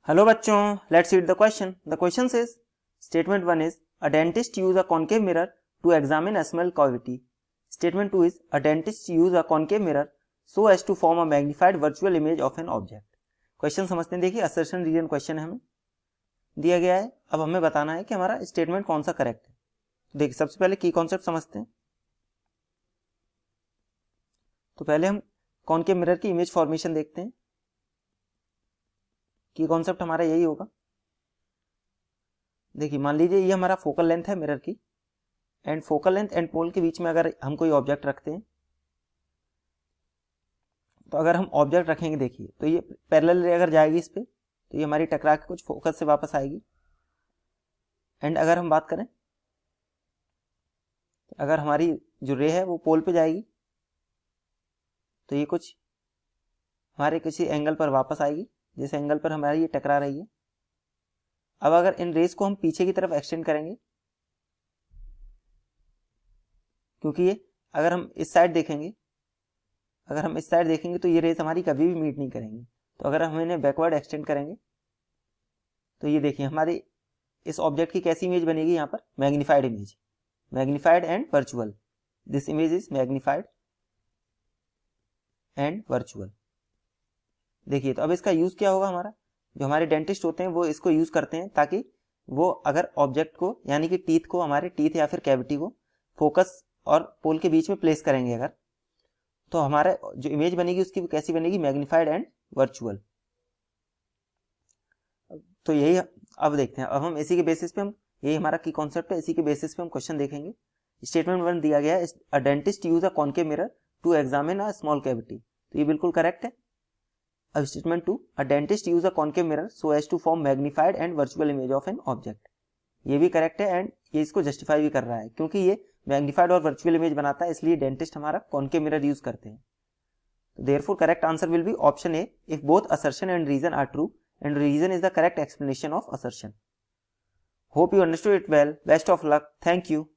Hello बच्चों, let's read the question. The question says statement 1 is a dentist use a concave mirror to examine a small cavity. Statement 2 is a dentist use a concave mirror so as to form a magnified virtual image of an object. Question समझते हैं. देखिए assertion reason question है, हमें दिया गया है. अब हमें बताना है कि हमारा स्टेटमेंट कौन सा करेक्ट है. देखिए सबसे पहले की कॉन्सेप्ट समझते हैं. तो पहले हम कॉनकेव मिरर की इमेज फॉर्मेशन देखते हैं. की कॉन्सेप्ट हमारा यही होगा. देखिए मान लीजिए ये हमारा फोकल लेंथ है मिरर की, and focal length and pole के बीच में अगर हम कोई ऑब्जेक्ट रखते हैं, तो अगर हम ऑब्जेक्ट रखेंगे देखिए तो ये पैरेलल अगर जाएगी इस पे तो ये हमारी टकरा के कुछ फोकस से वापस आएगी. एंड अगर हम बात करें अगर हमारी जो रे है वो पोल पे जाएगी तो ये कुछ हमारे किसी एंगल पर वापस आएगी जिस एंगल पर हमारी ये टकरा रही है. अब अगर इन रेस को हम पीछे की तरफ एक्सटेंड करेंगे, क्योंकि ये अगर हम इस साइड देखेंगे तो ये रेस हमारी कभी भी मीट नहीं करेंगी. तो अगर हम इन्हें बैकवर्ड एक्सटेंड करेंगे तो ये देखिए हमारी इस ऑब्जेक्ट की कैसी इमेज बनेगी, यहाँ पर magnified image, magnified and virtual. This image is magnified and virtual. देखिए तो अब इसका यूज क्या होगा, हमारा जो हमारे डेंटिस्ट होते हैं वो इसको यूज करते हैं ताकि वो अगर ऑब्जेक्ट को यानी कि टीथ को, हमारे टीथ या फिर कैविटी को फोकस और पोल के बीच में प्लेस करेंगे अगर, तो हमारा जो इमेज बनेगी उसकी वो कैसी बनेगी, मैग्नीफाइड एंड वर्चुअल. तो यही अब देखते हैं. अब हम इसी के बेसिस पे यही हमारा की कॉन्सेप्ट है, इसी के बेसिस पे हम क्वेश्चन देखेंगे. स्टेटमेंट 1 दिया गया है, a dentist use a concave mirror to examine a small cavity. तो ये बिल्कुल करेक्ट है. अब statement 2, a dentist use a concave mirror so as to form magnified and virtual image of an object. ये भी करेक्ट है and ये इसको जस्टिफाई भी कर रहा है, क्योंकि ये मैग्नीफाइड और वर्चुअल इमेज बनाता है, इसलिए डेंटिस्ट हमारा कॉनकेव मिरर यूज करते हैं. Therefore correct answer will be option A if both assertion and reason are true and reason is the correct explanation of assertion. Hope you understood it well. Best of luck. Thank you.